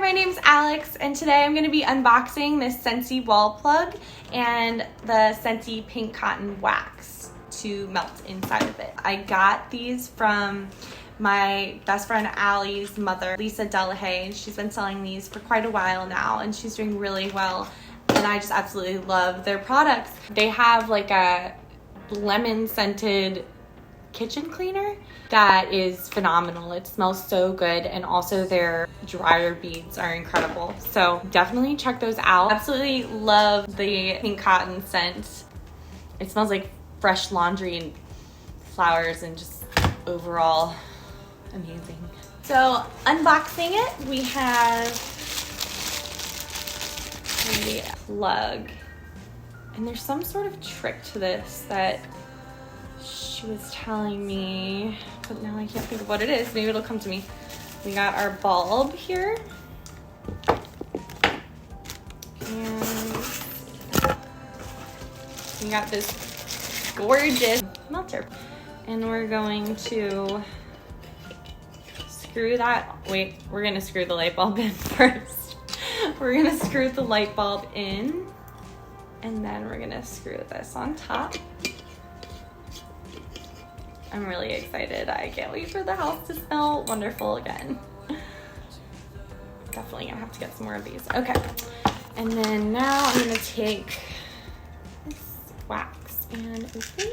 my name's Alex, and today I'm going to be unboxing this Scentsy wall plug and the Scentsy pink cotton wax to melt inside of it. I got these from my best friend Allie's mother, Lisa Delahaye, and she's been selling these for quite a while now, and she's doing really well, and I just absolutely love their products. They have like a lemon scented kitchen cleaner that is phenomenal. It smells so good, and also their dryer beads are incredible. So definitely check those out. Absolutely love the pink cotton scent. It smells like fresh laundry and flowers and just overall amazing. So unboxing it, we have a plug, and there's some sort of trick to this that she was telling me, but now I can't think of what it is. Maybe it'll come to me. We got our bulb here, and we got this gorgeous melter, and we're going to screw that. Wait, we're gonna screw the light bulb in first. We're gonna screw the light bulb in, and then we're gonna screw this on top. I'm really excited. I can't wait for the house to smell wonderful again. Definitely gonna have to get some more of these. Okay, and then now I'm gonna take this wax and open.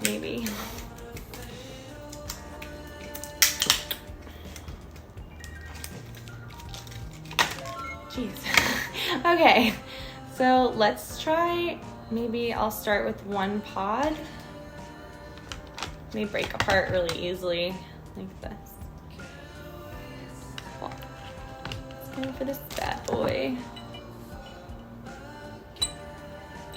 Maybe. Jeez. Okay. So let's try, maybe I'll start with one pod. They break apart really easily, like this. Well, let's go for this bad boy.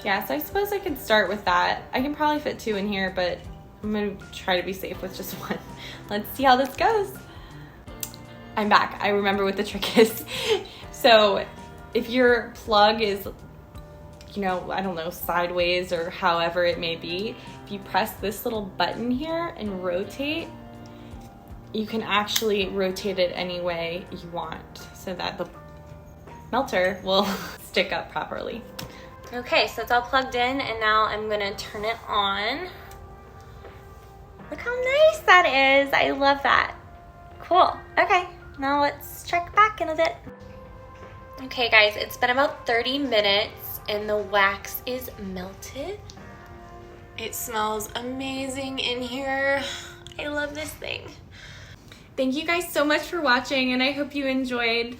Yeah, so I suppose I could start with that. I can probably fit two in here, but I'm gonna try to be safe with just one. Let's see how this goes. I'm back. I remember what the trick is. So if your plug is, you know, I don't know, sideways or however it may be, if you press this little button here and rotate, you can actually rotate it any way you want so that the melter will stick up properly. Okay, so it's all plugged in, and now I'm gonna turn it on. Look how nice that is. I love that. Cool. Okay, now let's check back in a bit. Okay guys, it's been about 30 minutes and the wax is melted. It smells amazing in here. I love this thing. Thank you guys so much for watching, and I hope you enjoyed.